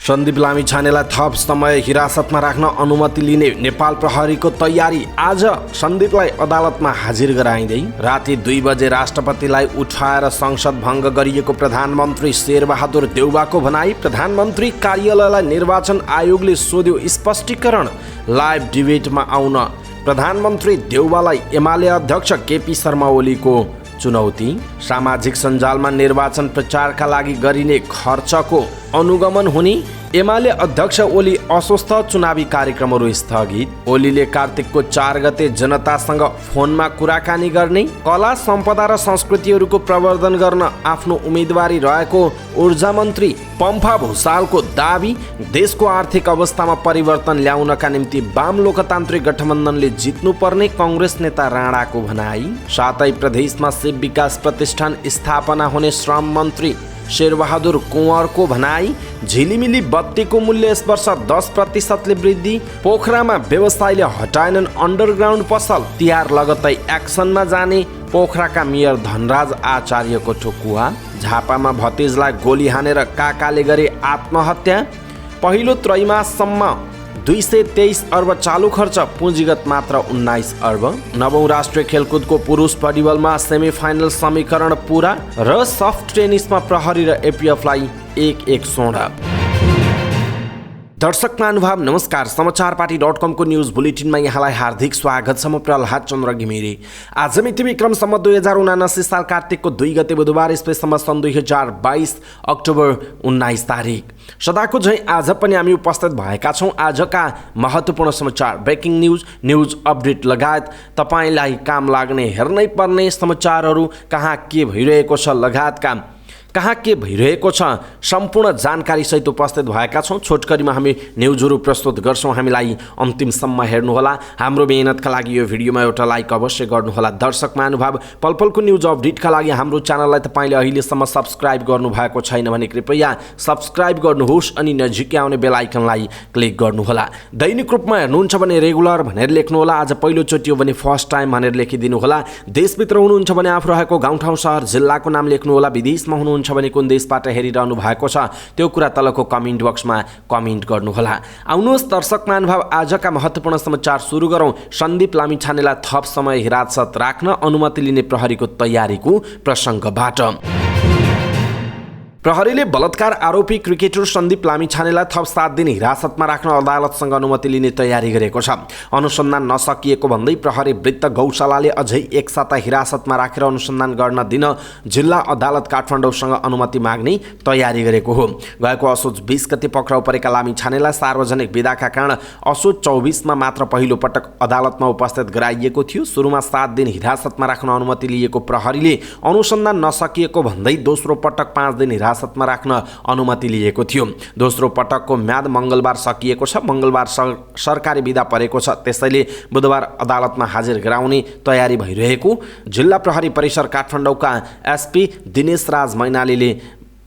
सन्दीप लामिछानेलाई थप समय हिरासतमा राख्न अनुमति लिने नेपाल प्रहरीको तयारी। आज सन्दीपलाई अदालतमा हाजिर गराइँदै राति 2 बजे राष्ट्रपतिलाई उठाएर संसद भङ्ग गरिएको प्रधानमन्त्री शेरबहादुर देउवाको भनाई। प्रधानमन्त्री कार्यालयलाई निर्वाचन आयोगले सोध्यो स्पष्टीकरण। लाइभ डिबेटमा आउन प्रधानमन्त्री देउवालाई एमाले अध्यक्ष केपी शर्मा ओलीको चुनौती। सामाजिक सञ्जालमा निर्वाचन प्रचारका लागि गरिने खर्चको अनुगमन हुने। एमाले अध्यक्ष ओली अस्वस्थ, चुनावी कार्यक्रमहरू स्थगित। ओलीले कार्तिकको 4 गते जनतासँग फोनमा कुराकानी गर्ने। कला सम्पदा र संस्कृतिहरूको प्रवर्धन गर्न आफ्नो उम्मेदवारी रहेको ऊर्जा मन्त्री पम्फा भुसालको दाबी। देशको आर्थिक अवस्थामा परिवर्तन ल्याउनका निम्ति वाम लोकतान्त्रिक गठबन्धनले जित्नुपर्ने काङ्ग्रेस नेता राणाको भनाई। साथै प्रदेशमा शिव विकास प्रतिष्ठान स्थापना हुने श्रम मन्त्री शेरबहादुर कुँवरको भनाई। झिलिमिली बत्तीको मूल्य यस वर्ष 10% वृद्धि। पोखरामा व्यवसायीले हटाएनन् अन्डरग्राउन्ड पसल। तिहार लगत्तै एक्सनमा जाने पोखराका मेयर धनराज आचार्यको ठोकुवा। झापामा भतिजलाई गोली हानेर काकाले गरे आत्महत्या। पहिलो त्रैमाससम्म 223 अर्ब चालु खर्च, पुँजीगत मात्र 19 अर्ब। 9औं राष्ट्रिय खेलकुदको पुरुष भलिबलमा सेमिफाइनल समीकरण पूरा र सफ्ट टेनिसमा प्रहरी र एपिएफलाई 1-1 स्वर्ण। दर्शक महानुभाव नमस्कार। समाचारपाटी.com को न्यूज बुलेटिनमा यहाँलाई हार्दिक स्वागत छ। म प्रहलाद चन्द्र घिमिरे। आज मिति विक्रमसम्म 2079 साल कार्तिकको 2 गते बुधबार, स्पेसम्म सन् 2022 अक्टोबर 19 तारिक। सदाको झैँ आज पनि हामी उपस्थित भएका छौँ। आजका महत्त्वपूर्ण समाचार, ब्रेकिङ न्युज अपडेट लगायत तपाईँलाई काम लाग्ने, हेर्नै पर्ने समाचारहरू, कहाँ के भइरहेको छ लगायतका कहाँ के भइरहेको छ सम्पूर्ण जानकारी सहित उपस्थित भएका छौँ। छोटकरीमा हामी न्युजहरू प्रस्तुत गर्छौँ। हामीलाई अन्तिमसम्म हेर्नुहोला। हाम्रो मेहनतका लागि यो भिडियोमा एउटा लाइक अवश्य गर्नुहोला। दर्शक महानुभाव, पलपलको न्युज अपडेटका लागि हाम्रो च्यानललाई तपाईँले अहिलेसम्म सब्सक्राइब गर्नुभएको छैन भने कृपया सब्सक्राइब गर्नुहोस् अनि नजिकै आउने बेल आइकनलाई क्लिक गर्नुहोला। दैनिक रूपमा हेर्नुहुन्छ भने रेगुलर भनेर लेख्नुहोला। आज पहिलोचोटि हो भने फर्स्ट टाइम भनेर लेखिदिनुहोला। देशभित्र हुनुहुन्छ भने आफू रहेको गाउँठाउँ सहर जिल्लाको नाम लेख्नुहोला। विदेशमा हुनुहुन्छ भने कुन देशबाट हेरिरहनु भएको छ त्यो कुरा तलको कमेन्ट बक्समा कमेन्ट गर्नुहोला। आउनुहोस् दर्शक महानुभाव, आजका महत्त्वपूर्ण समाचार सुरु गरौँ। सन्दीप लामिछानेलाई थप समय हिरासत राख्न अनुमति लिने प्रहरीको तयारीको प्रसङ्गबाट। प्रहरीले बलात्कार आरोपी क्रिकेटर सन्दीप लामिछानेलाई थप 7 दिन हिरासतमा राख्न अदालतसँग अनुमति लिने तयारी गरेको छ। अनुसन्धान नसकिएको भन्दै प्रहरी वृत्त गौशालाले अझै 1 साता हिरासतमा राखेर अनुसन्धान गर्न दिन जिल्ला अदालत काठमाडौँसँग अनुमति माग्ने तयारी गरेको हो। गएको असोज 20 गते पक्राउ परेका लामिछानेलाई सार्वजनिक विदाका कारण असोज 24 मा मात्र पहिलो पटक अदालतमा उपस्थित गराइएको थियो। सुरुमा 7 दिन हिरासतमा राख्न अनुमति लिएको प्रहरीले अनुसन्धान नसकिएको भन्दै दोस्रो पटक 5 दिन हिरासतमा राख्न अनुमति लिएको थियो। दोस्रो पटकको म्याद मङ्गलबार सकिएको छ। मङ्गलबार सरकारी बिदा परेको छ। त्यसैले बुधबार अदालतमा हाजिर गराउने तयारी भइरहेको जिल्ला प्रहरी परिसर काठमाडौँका एसपी दिनेश राज मैनालीले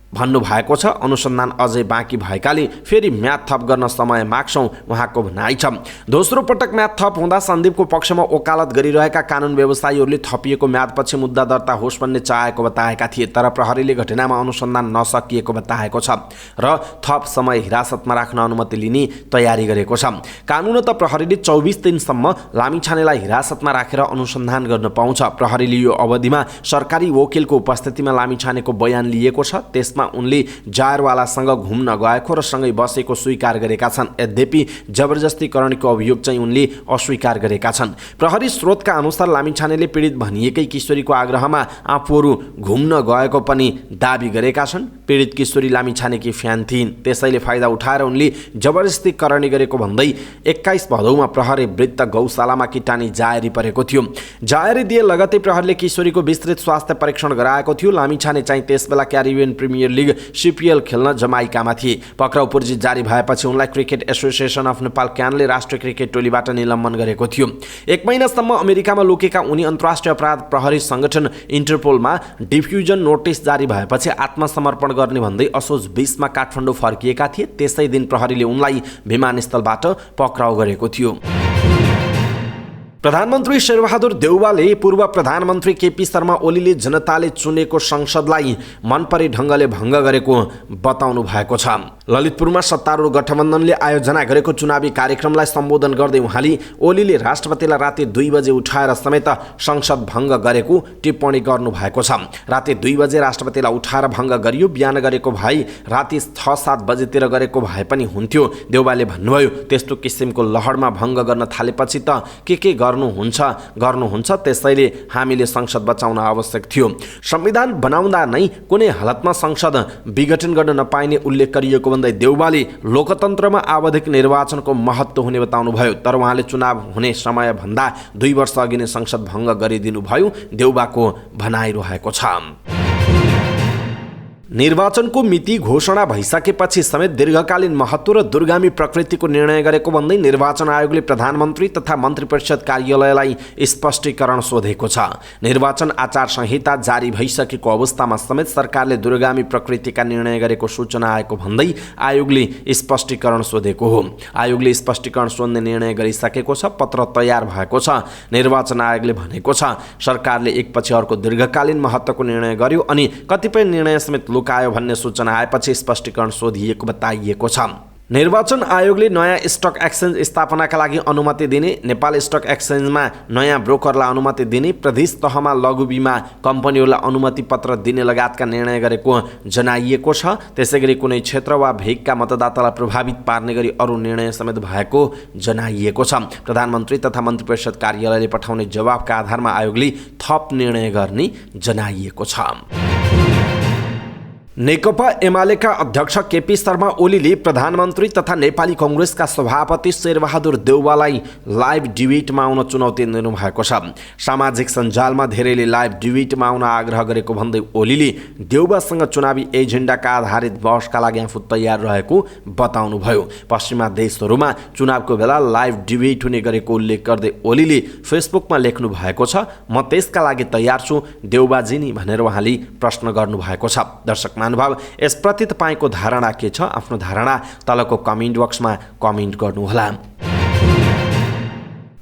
भन्नुभएको छ। अनुसन्धान अझै बाँकी भएकाले फेरि म्याद थप गर्न समय माग्छौँ उहाँको भनाइ छ। दोस्रो पटक म्याद थप हुँदा सन्दीपको पक्षमा वकालत गरिरहेका कानुन व्यवसायीहरूले थपिएको म्यादपछि मुद्दा दर्ता होस् भन्ने चाहेको बताएका थिए। तर प्रहरीले घटनामा अनुसन्धान नसकिएको बताएको छ र थप समय हिरासतमा राख्न अनुमति लिने तयारी गरेको छ। कानुनत प्रहरीले 24 दिनसम्म लामिछानेलाई हिरासतमा राखेर अनुसन्धान गर्न पाउँछ। प्रहरीले यो अवधिमा सरकारी वकिलको उपस्थितिमा लामिछानेको बयान लिएको छ। त्यसमा उनले जायरवालासँग घुम्न गएको र सँगै बसेको स्वीकार गरेका छन्। यद्यपि जबरजस्तीकरणको अभियोग चाहिँ उनले अस्वीकार गरेका छन्। प्रहरी स्रोतका अनुसार लामिछानेले पीडित भनिएकै किशोरीको आग्रहमा आफूहरू घुम्न गएको पनि दाबी गरेका छन्। पीडित किशोरी लामिछानेकी फ्यान थिइन्, त्यसैले फाइदा उठाएर उनले जबरजस्तीकरणी गरेको भन्दै 21 भदौमा प्रहरी वृत्त गौशालामा किटानी जायरी परेको थियो। जायरी दिए लगतै प्रहरीले किशोरीको विस्तृत स्वास्थ्य परीक्षण गराएको थियो। लामिछाने चाहिँ त्यसबेला क्यारिबियन प्रिमियर लीग CPL खेल्न जमाइकामा थिए। पक्राउ पूर्जी जारी भएपछि उनलाई क्रिकेट एसोसिएसन अफ नेपाल क्यानले राष्ट्रिय क्रिकेट टोलीबाट निलम्बन गरेको थियो। 1 महिनासम्म अमेरिकामा लुकेका उनी अन्तर्राष्ट्रिय अपराध प्रहरी सङ्गठन इन्टरपोलमा डिफ्युजन नोटिस जारी भएपछि आत्मसमर्पण गर्ने भन्दै असोज 20 मा काठमाडौँ फर्किएका थिए। त्यसै दिन प्रहरीले उनलाई विमानस्थलबाट पक्राउ गरेको थियो। प्रधानमन्त्री शेरबहादुर देउवाले पूर्व प्रधानमन्त्री केपी शर्मा ओलीले जनताले चुनेको संसदलाई मनपरी ढङ्गले भङ्ग गरेको बताउनु भएको छ। ललितपुरमा सत्तारूढ गठबन्धनले आयोजना गरेको चुनावी कार्यक्रमलाई सम्बोधन गर्दै उहाँले ओलीले राष्ट्रपतिलाई राति 2 बजे उठाएर समेत संसद भङ्ग गरेको टिप्पणी गर्नुभएको छ। राति 2 बजे राष्ट्रपतिलाई उठाएर भङ्ग गरियो, बिहान गरेको भए राति 6-7 बजेतिर गरेको भए पनि हुन्थ्यो। देउबाले भन्नुभयो, त्यस्तो किसिमको लहरमा भङ्ग गर्न थालेपछि त के गर्नुहुन्छ, त्यसैले हामीले संसद बचाउन आवश्यक थियो। संविधान बनाउँदा नै कुनै हालतमा संसद विघटन गर्न नपाइने उल्लेख गरिएको भन्दै देउबाले लोकतन्त्रमा आवधिक निर्वाचनको महत्त्व हुने बताउनुभयो। तर उहाँले चुनाव हुने समय भन्दा 2 वर्ष अघि नै संसद भङ्ग गरिदिनुभयो देउबाको भनाइरहेको छ। निर्वाचनको मिति घोषणा भइसकेपछि समेत दीर्घकालीन महत्त्व र दूरगामी प्रकृतिको निर्णय गरेको भन्दै निर्वाचन आयोगले प्रधानमन्त्री तथा मन्त्री परिषद कार्यालयलाई स्पष्टीकरण सोधेको छ। निर्वाचन आचार संहिता जारी भइसकेको अवस्थामा समेत सरकारले दूरगामी प्रकृतिका निर्णय गरेको सूचना आएको भन्दै आयोगले स्पष्टीकरण सोधेको हो। आयोगले स्पष्टीकरण सोध्ने निर्णय गरिसकेको छ, पत्र तयार भएको छ। निर्वाचन आयोगले भनेको छ, सरकारले एकपछि अर्को दीर्घकालीन महत्त्वको निर्णय गर्यो अनि कतिपय निर्णय समेत लुकायो भन्ने सूचना आएपछि स्पष्टीकरण सोधिएको बताइएको छ। निर्वाचन आयोगले नयाँ स्टक एक्सचेन्ज स्थापनाका लागि अनुमति दिने, नेपाल स्टक एक्सचेन्जमा नयाँ ब्रोकरलाई अनुमति दिने, प्रदेश तहमा लघु बिमा कम्पनीहरूलाई अनुमति पत्र दिने लगायतका निर्णय गरेको जनाइएको छ। त्यसैगरी कुनै क्षेत्र वा भेगका मतदातालाई प्रभावित पार्ने गरी अरू निर्णय समेत भएको जनाइएको छ। प्रधानमन्त्री तथा मन्त्री परिषद कार्यालयले पठाउने जवाफका आधारमा आयोगले थप निर्णय गर्ने जनाइएको छ। नेकपा एमालेका अध्यक्ष केपी शर्मा ओलीले प्रधानमन्त्री तथा नेपाली कङ्ग्रेसका सभापति शेरबहादुर देउवालाई लाइभ डिबेटमा आउन चुनौती दिनुभएको छ। सामाजिक सञ्जालमा धेरैले लाइभ डिबेटमा आउन आग्रह गरेको भन्दै ओलीले देउवासँग चुनावी एजेन्डाका आधारित बहसका लागि आफू तयार रहेको बताउनुभयो। पश्चिमा देशहरूमा चुनावको बेला लाइभ डिबेट हुने गरेको उल्लेख गर्दै ओलीले फेसबुकमा लेख्नु भएको छ, म त्यसका लागि तयार छु देउबाजी नि भनेर उहाँले प्रश्न गर्नुभएको छ। दर्शक महानुभाव, यसप्रति तपाईको धारणा के छ? आफ्नो धारणा तलको कमेन्ट बक्समा कमेन्ट गर्नुहोला।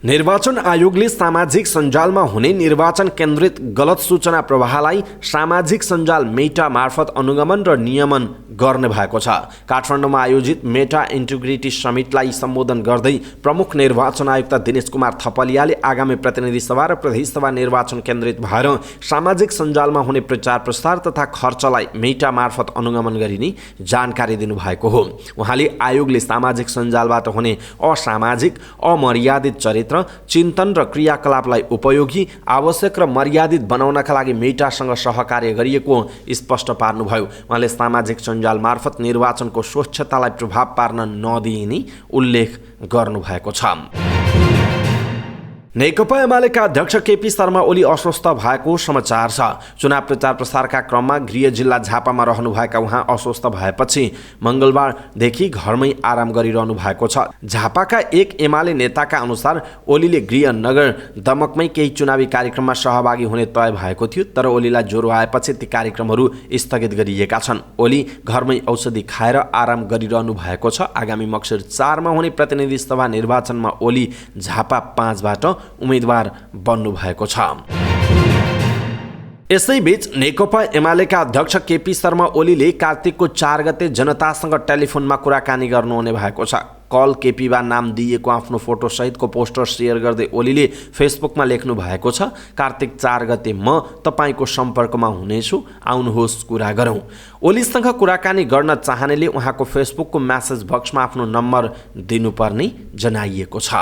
निर्वाचन आयोगले सामाजिक सञ्जालमा हुने निर्वाचन केन्द्रित गलत सूचना प्रवाहलाई सामाजिक सञ्जाल मेटा मार्फत अनुगमन र नियमन गर्ने भएको छ। काठमाडौँमा आयोजित मेटा इन्टिग्रिटी समिटलाई सम्बोधन गर्दै प्रमुख निर्वाचन आयुक्त दिनेश कुमार थपलियाले आगामी प्रतिनिधि सभा र प्रदेश सभा निर्वाचन केन्द्रित भएर सामाजिक सञ्जालमा हुने प्रचार प्रसार तथा खर्चलाई मेटा मार्फत अनुगमन गरिने जानकारी दिनुभएको हो। उहाँले आयोगले सामाजिक सञ्जालबाट हुने असामाजिक, अमर्यादित चरित्र, चिन्तन र क्रियाकलापलाई उपयोगी, आवश्यक र मर्यादित बनाउनका लागि मेटासँग सहकार्य गरिएको स्पष्ट पार्नुभयो। उहाँले सामाजिक सञ्जाल मार्फत निर्वाचनको स्वच्छतालाई प्रभाव पार्न नदिइने उल्लेख गर्नुभएको छ। नेकपा एमालेका अध्यक्ष केपी शर्मा ओली अस्वस्थ भएको समाचार छ। चुनाव प्रचार प्रसारका क्रममा गृह जिल्ला झापामा रहनुभएका उहाँ अस्वस्थ भएपछि मङ्गलबारदेखि घरमै आराम गरिरहनु भएको छ। झापाका एक एमाले नेताका अनुसार ओलीले गृह नगर दमकमै केही चुनावी कार्यक्रममा सहभागी हुने तय भएको थियो, तर ओलीलाई ज्वरो आएपछि ती कार्यक्रमहरू स्थगित गरिएका छन्। ओली घरमै औषधि खाएर आराम गरिरहनु भएको छ। आगामी मक्सिर 4 मा हुने प्रतिनिधि सभा निर्वाचनमा ओली झापा 5 बाट उम्मेदवार बन्नु भएको छ। यसैबीच नेकपा एमालेका अध्यक्ष केपी शर्मा ओलीले कार्तिकको 4 गते जनतासँग टेलिफोनमा कुराकानी गर्नुहुने भएको छ। कल केपीबा नाम दिएको आफ्नो फोटो सहितको पोस्टर सेयर गर्दै ओलीले फेसबुकमा लेख्नु भएको छ, कार्तिक 4 गते म तपाईको सम्पर्कमा हुनेछु, आउनुहोस् कुरा गरौँ। ओलीसँग कुराकानी गर्न चाहनेले उहाँको फेसबुकको मेसेज बक्समा आफ्नो नम्बर दिनुपर्ने जनाइएको छ।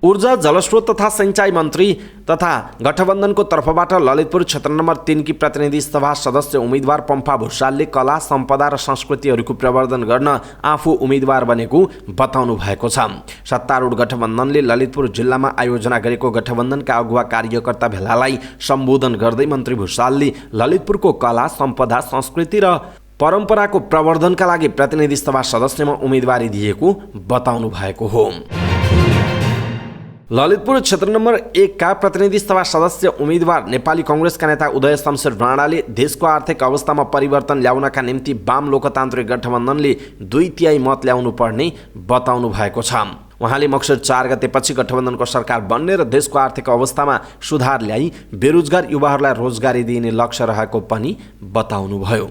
ऊर्जा, जलस्रोत तथा सिंचाई मन्त्री तथा गठबन्धनको तर्फबाट ललितपुर क्षेत्र नम्बर 3 की प्रतिनिधि सभा सदस्य उम्मेदवार पम्फा भुषालले कला, सम्पदा र संस्कृतिहरूको प्रवर्धन गर्न आफू उम्मेदवार बनेको बताउनु भएको छ। सत्तारूढ गठबन्धनले ललितपुर जिल्लामा आयोजना गरेको गठबन्धनका अगुवा कार्यकर्ता भेलालाई सम्बोधन गर्दै मन्त्री भुषालले ललितपुरको कला, सम्पदा, संस्कृति र परम्पराको प्रवर्धनका लागि प्रतिनिधि सभा सदस्यमा उम्मेदवारी दिएको बताउनु भएको हो। ललितपुर क्षेत्र नम्बर 1 का प्रतिनिधि सभा सदस्य उम्मेदवार नेपाली कङ्ग्रेसका नेता उदय शमशेर राणाले देशको आर्थिक अवस्थामा परिवर्तन ल्याउनका निम्ति वाम लोकतान्त्रिक गठबन्धनले 2/3 मत ल्याउनु पर्ने बताउनु भएको छ। उहाँले मक्सिर 4 गतेपछि गठबन्धनको सरकार बन्ने र देशको आर्थिक अवस्थामा सुधार ल्याई बेरोजगार युवाहरूलाई रोजगारी दिने लक्ष्य रहेको पनि बताउनुभयो।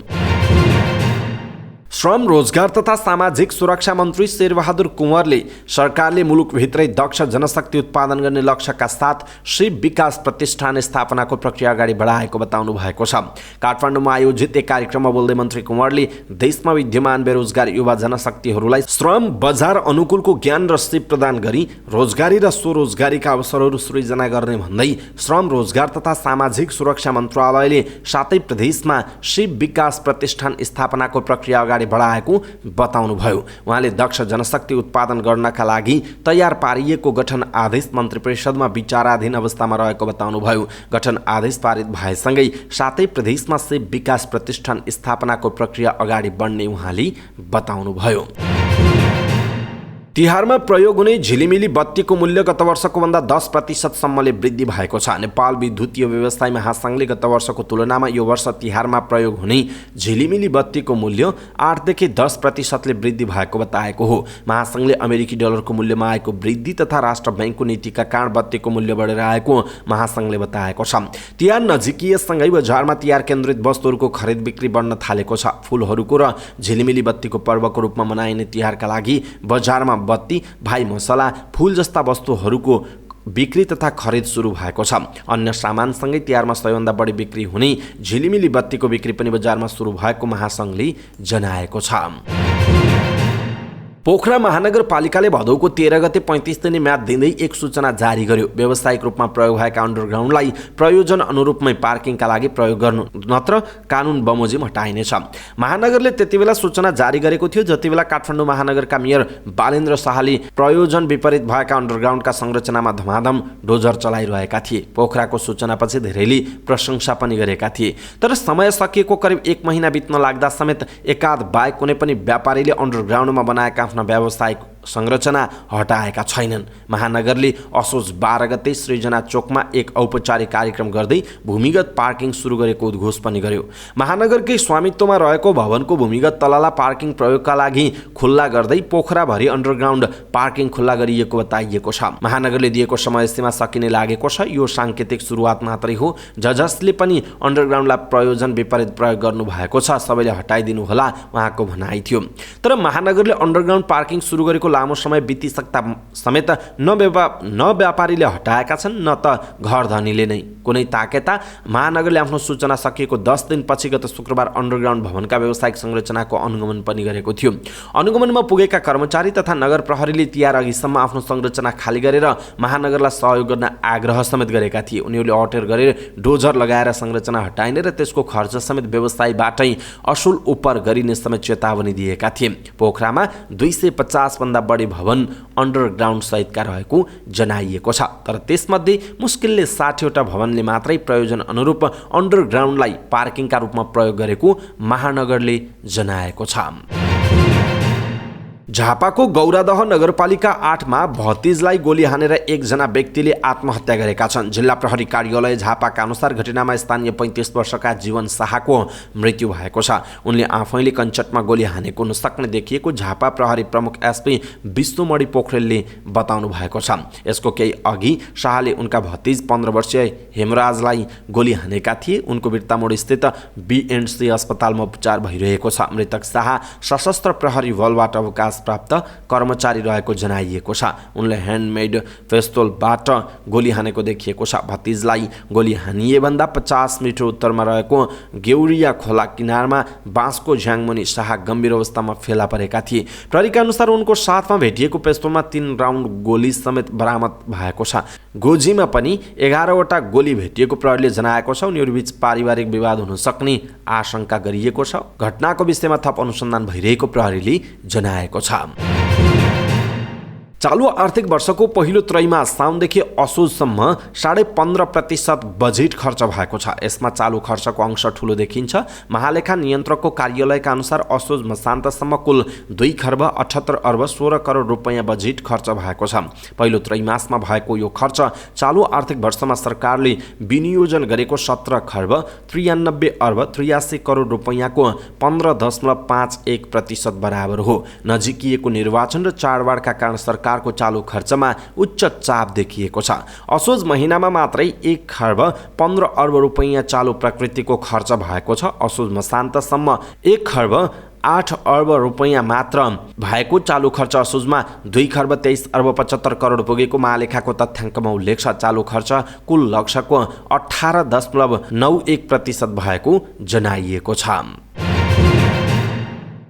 श्रम रोजगार तथा सामाजिक सुरक्षा मन्त्री शेरबहादुर कुँवरले सरकारले मुलुकभित्रै दक्ष जनशक्ति उत्पादन गर्ने लक्ष्यका साथ शिव विकास प्रतिष्ठान स्थापनाको प्रक्रिया अगाडि बढाएको बताउनु भएको छ। काठमाडौँमा आयोजित एक कार्यक्रममा बोल्दै मन्त्री कुँवरले देशमा विद्यमान बेरोजगार युवा जनशक्तिहरूलाई श्रम बजार अनुकूलको ज्ञान र सिप प्रदान गरी रोजगारी र स्वरोजगारीका अवसरहरू सृजना गर्ने भन्दै श्रम रोजगार तथा सामाजिक सुरक्षा मन्त्रालयले 7 प्रदेशमा शिव विकास प्रतिष्ठान स्थापनाको प्रक्रिया अगाडि बढाएको बताउनुभयो। उहाँले दक्ष जनशक्ति उत्पादन गर्नका लागि तयार पारिएको गठन आदेश मन्त्री परिषदमा विचाराधीन अवस्थामा रहेको बताउनुभयो। गठन आदेश पारित भएसँगै 7 प्रदेशमा शिव विकास प्रतिष्ठान स्थापनाको प्रक्रिया अगाडि बढ्ने उहाँले बताउनुभयो। तिहारमा प्रयोग हुने झिलिमिली बत्तीको मूल्य गत वर्षको भन्दा 10% सम्मले वृद्धि भएको छ। नेपाल विद्युतीय व्यवसाय महासङ्घले गत वर्षको तुलनामा यो वर्ष तिहारमा प्रयोग हुने झिलिमिली बत्तीको मूल्य 8 देखि 10% वृद्धि भएको बताएको हो। महासङ्घले अमेरिकी डलरको मूल्यमा आएको वृद्धि तथा राष्ट्र बैंकको नीतिका कारण बत्तीको मूल्य बढेर आएको महासङ्घले बताएको छ। तिहार नजिकिएसँगै बजारमा तिहार केन्द्रित वस्तुहरूको खरिद बिक्री बढ्न थालेको छ। फुलहरूको र झिलिमिली बत्तीको पर्वको रूपमा मनाइने तिहारका लागि बजारमा बत्ती, भाइ मसला, फूल जस्ता वस्तुहरूको बिक्री तथा खरिद सुरु भएको छ। अन्य सामानसँगै तिहारमा सबैभन्दा बढी बिक्री हुने झिलिमिली बत्तीको बिक्री पनि बजारमा सुरु भएको महासङ्घले जनाएको छ। पोखरा महानगरपालिकाले भदौको 13 गते 35 दिने म्याद दिँदै एक सूचना जारी गर्यो। व्यावसायिक रूपमा प्रयोग भएका अन्डरग्राउन्डलाई प्रयोजन अनुरूपमै पार्किङका लागि प्रयोग गर्नु नत्र कानुन बमोजिम हटाइनेछ। महानगरले त्यतिबेला सूचना जारी गरेको थियो जतिबेला काठमाडौँ महानगरका मेयर बालेन्द्र शाहले प्रयोजन विपरीत भएका अन्डरग्राउन्डका संरचनामा धमाधम डोजर चलाइरहेका थिए। पोखराको सूचनापछि धेरैले प्रशंसा पनि गरेका थिए। तर समय सकिएको करिब 1 महिना बित्न लाग्दा समेत एकाध बाहेक कुनै पनि व्यापारीले अन्डरग्राउन्डमा बनाएका आफ्ना व्यावसायिक संरचना हटाएका छैनन्। महानगरले असोज 12 गते सृजना चोकमा एक औपचारिक कार्यक्रम गर्दै भूमिगत पार्किङ सुरु गरेको उद्घोष पनि गर्यो। महानगरकै स्वामित्वमा रहेको भवनको भूमिगत तलाला पार्किङ प्रयोगका लागि खुल्ला गर्दै पोखराभरि अन्डरग्राउन्ड पार्किङ खुल्ला गरिएको बताइएको छ। महानगरले दिएको समय सीमा सकिने लागेको छ। यो सांकेतिक सुरुवात मात्रै हो। जसले पनि अन्डरग्राउन्डलाई प्रयोजन विपरीत प्रयोग गर्नु भएको छ सबैले हटाइदिनु होला उहाँको भनाइ थियो। तर महानगरले अन्डरग्राउन्ड पार्किङ सुरु गरेको लामो समय बितिसक्दा समेत न व्यापारीले हटाएका छन् न त घर धनीले नै। कुनै ताकेता महानगरले आफ्नो सूचना सकिएको 10 दिनपछि गत शुक्रबार अन्डरग्राउन्ड भवनका व्यावसायिक संरचनाको अनुगमन पनि गरेको थियो। अनुगमनमा पुगेका कर्मचारी तथा नगर प्रहरीले तिहार अघिसम्म आफ्नो संरचना खाली गरेर महानगरलाई सहयोग गर्न आग्रह समेत गरेका थिए। उनीहरूले अटेर गरेर डोजर लगाएर संरचना हटाइने र त्यसको खर्च समेत व्यवसायीबाटै असुल उपर गरिने समेत चेतावनी दिएका थिए। पोखरामा 250 भन्दा बढी भवन अन्डरग्राउन्ड सहितका रहेको जनाइएको छ। तर त्यसमध्ये मुस्किलले 60 वटा भवनले मात्रै प्रयोजन अनुरूप अन्डरग्राउन्डलाई पार्किङका रूपमा प्रयोग गरेको महानगरले जनाएको छ। झापाको गौरादह नगरपालिका 8 मा भतिजलाई गोली हानेर एकजना व्यक्तिले आत्महत्या गरेका छन्। जिल्ला प्रहरी कार्यालय झापाका अनुसार घटनामा स्थानीय 35 वर्षका जीवन शाहको मृत्यु भएको छ। उनले आफैले कञ्चटमा गोली हानेको नसक्ने देखिएको झापा प्रहरी प्रमुख एसपी विष्णुमणि पोखरेलले बताउनु भएको छ। यसको केही अघि शाहले उनका भतिज 15 वर्षीय हेमराजलाई गोली हानेका थिए। उनको बिर्तामोड स्थित बीएनसी अस्पतालमा उपचार भइरहेको छ। मृतक शाह सशस्त्र प्रहरी बलबाट अवकाश प्राप्त कर्मचारी रहेको जनाइएको छ। उनले ह्यान्डमेड पिस्तोलबाट गोली हानेको देखिएको छ। भतिजलाई गोली हानिए भन्दा 50 मिटर उत्तरमा रहेको गेउरिया खोला किनारमा बाँसको झ्याङमुनि शाह गम्भीर अवस्थामा फेला परेका थिए। प्रहरीका अनुसार उनको साथमा भेटिएको पिस्तोलमा 3 राउन्ड गोली समेत बरामद भएको छ। गोजीमा पनि 11 वटा गोली भेटिएको प्रहरीले जनाएको छ। उनीहरूबीच पारिवारिक विवाद हुन सक्ने आशंका गरिएको छ। घटनाको विषयमा थप अनुसन्धान भइरहेको प्रहरीले जनाएको छ। चालु आर्थिक वर्षको पहिलो त्रैमास साउनदेखि असोजसम्म 15.5% बजेट खर्च भएको छ। यसमा चालु खर्चको अंश ठूलो देखिन्छ। महालेखा नियन्त्रकको कार्यालयका अनुसार असोज मसान्तसम्म कुल 2 खर्ब 78 अर्ब 16 करोड रुपैयाँ बजेट खर्च भएको छ। पहिलो त्रैमासमा भएको यो खर्च चालु आर्थिक वर्षमा सरकारले विनियोजन गरेको 17 खर्ब 93 अर्ब 83 करोड रुपैयाँको 15.51% बराबर हो। नजिकिएको निर्वाचन र चाडबाडका कारण सरकार को चालु खर्चमा उच्च चाप देखिएको छ। असोज महिनामा मात्रै 1 खर्ब 15 अर्ब रुपैयाँ चालु प्रकृतिको खर्च भएको छ। असोज मसान्तसम्म 1 खर्ब 8 अर्ब रुपैयाँ मात्र भएको चालु खर्च असोजमा 2 खर्ब 23 अर्ब 75 करोड पुगेको महालेखाको तथ्याङ्कमा उल्लेख छ। चालु खर्च कुल लक्ष्यको 18.91% भएको जनाइएको छ।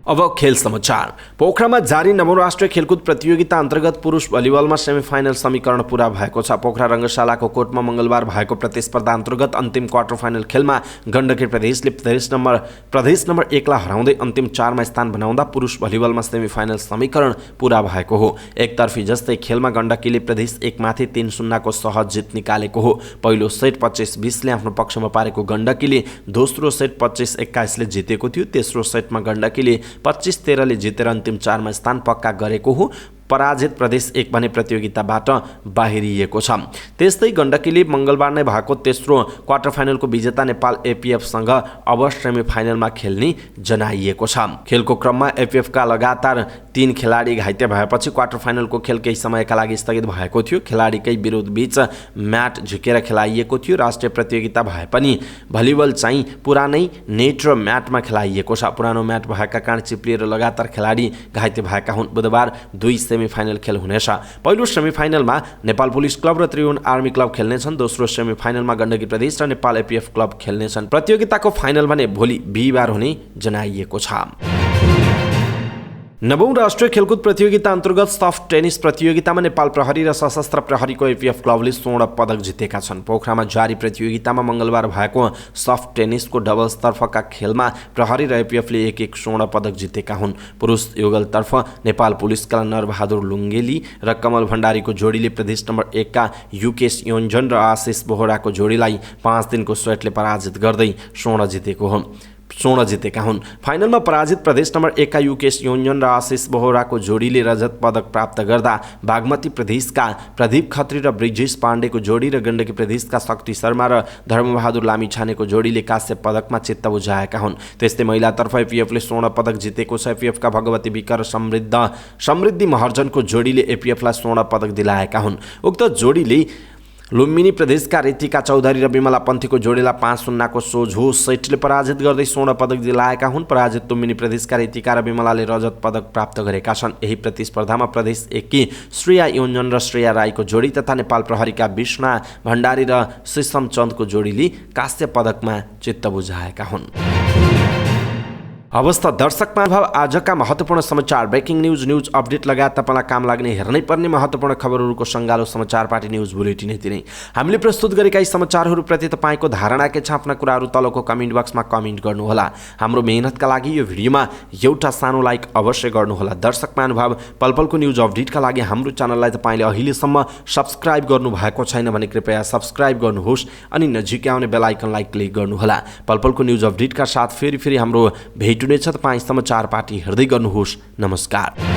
अब खेल समाचार। पोखरामा जारी 9औं राष्ट्रिय खेलकुद प्रतियोगिता अन्तर्गत पुरुष भलिबलमा सेमिफाइनल समीकरण पूरा भएको छ। पोखरा रङ्गशालाको कोर्टमा मङ्गलबार भएको प्रतिस्पर्धा अन्तर्गत अन्तिम क्वार्टर फाइनल खेलमा गण्डकी प्रदेशले प्रदेश नम्बर 1 लाई हराउँदै अन्तिम 4 मा स्थान बनाउँदा पुरुष भलिबलमा सेमिफाइनल समीकरण पूरा भएको हो। एकतर्फी जस्तै खेलमा गण्डकीले प्रदेश 1 माथि 3-0 को सहज जित निकालेको हो। पहिलो सेट 25-20 ले आफ्नो पक्षमा पारेको गण्डकीले दोस्रो सेट 25-21 ले जितेको थियो। तेस्रो सेटमा गण्डकीले 25-13 ले जितेर अन्तिम 4 मा स्थान पक्का गरेको हो। पराजित प्रदेश 1 भने प्रतियोगिताबाट बाहिरिएको छ। त्यस्तै गण्डकीले मङ्गलबार नै भएको तेस्रो क्वार्टर फाइनलको विजेता नेपाल एपीएफसँग अब सेमिफाइनलमा खेल्ने जनाइएको छ। खेलको क्रममा एपीएफका लगातार 3 खेलाडी घाइते भएपछि क्वार्टर फाइनलको खेल केही समयका लागि स्थगित भएको थियो। खेलाडीकै विरोधबीच म्याट झुकेर खेलाइएको थियो। राष्ट्रिय प्रतियोगिता भए पनि भलिबल चाहिँ पुरानै नेट र म्याटमा खेलाइएको छ। पुरानो म्याट भएका कारण चिप्लिएर लगातार खेलाडी घाइते भएका हुन्। बुधबार 2 सेमिफाइनल खेल हुनेछ। पहिलो सेमिफाइनलमा नेपाल पुलिस क्लब र त्रिभुवन आर्मी क्लब खेल्नेछन्। दोस्रो सेमिफाइनलमा गण्डकी प्रदेश र नेपाल एपीएफ क्लब खेल्नेछन्। प्रतियोगिताको फाइनल भने भोलि बिहिबार हुने जनाइएको छ। 9औं राष्ट्रिय खेलकुद प्रतियोगिता अन्तर्गत सफ्ट टेनिस प्रतियोगितामा नेपाल प्रहरी र सशस्त्र प्रहरीको एपीएफ क्लबले स्वर्ण पदक जितेका छन्। पोखरामा जारी प्रतियोगितामा मङ्गलबार भएको सफ्ट टेनिसको डबल्सतर्फका खेलमा प्रहरी र एपीएफले 1-1 स्वर्ण पदक जितेका हुन्। पुरुष युगलतर्फ नेपाल पुलिसका नरबहादुर लुङ्गेली र कमल भण्डारीको जोडीले प्रदेश नम्बर 1 का युकेश योन्जन र आशिष बोहराको जोडीलाई 5 दिनको सेटले पराजित गर्दै स्वर्ण जितेका हुन्। फाइनलमा पराजित प्रदेश नम्बर 1 का युकेश योन्जन र आशिष बोहराको जोडीले रजत पदक प्राप्त गर्दा बागमती प्रदेशका प्रदीप खत्री र ब्रिजेश पाण्डेको जोडी र गण्डकी प्रदेशका शक्ति शर्मा र धर्मबहादुर लामिछानेको जोडीले कांस्य पदकमा चित्त बुझाएका हुन्। त्यस्तै महिलातर्फ एपीएफले स्वर्ण पदक जितेको छ। एपीएफका भगवती विक र समृद्धि महर्जनको जोडीले एपीएफलाई स्वर्ण पदक दिलाएका हुन्। उक्त जोडीले लुम्बिनी प्रदेशका रितिका चौधरी र विमला पन्थीको जोडीलाई 5-0 को सोझो सेटले पराजित गर्दै स्वर्ण पदक दिलाएका हुन्। पराजित लुम्बिनी प्रदेशका रितिका र विमलाले रजत पदक प्राप्त गरेका छन्। यही प्रतिस्पर्धामा प्रदेश 1 की श्रेया योन्जन र श्रेया राईको जोडी तथा नेपाल प्रहरीका विष्णा भण्डारी र सिसम चन्दको जोडीले कांस्य पदकमा चित्त बुझाएका हुन्। अवस्था दर्शक महानुभाव, आजका महत्त्वपूर्ण समाचार, ब्रेकिङ न्युज अपडेट लगायत तपाईँलाई काम लाग्ने हेर्नै पर्ने महत्त्वपूर्ण खबरहरूको सङ्गालो समाचार पार्टी न्युज बुलेटिन यति नै। हामीले प्रस्तुत गरेका यी समाचारहरूप्रति तपाईँको धारणा के छ? आफ्ना कुराहरू तलको कमेन्ट बक्समा कमेन्ट गर्नुहोला। हाम्रो मेहनतका लागि यो भिडियोमा एउटा सानो लाइक अवश्य गर्नुहोला। दर्शक महानुभाव, पलपलको न्युज अपडेटका लागि हाम्रो च्यानललाई तपाईँले अहिलेसम्म सब्सक्राइब गर्नुभएको छैन भने कृपया सब्सक्राइब गर्नुहोस् अनि नजिकै आउने बेल आइकनलाई क्लिक गर्नुहोला। पलपलको न्युज अपडेटका साथ फेरि हाम्रो भेट हुनेछ। तपाईँ समाचार पार्टी हेर्दै गर्नुहोस्। नमस्कार।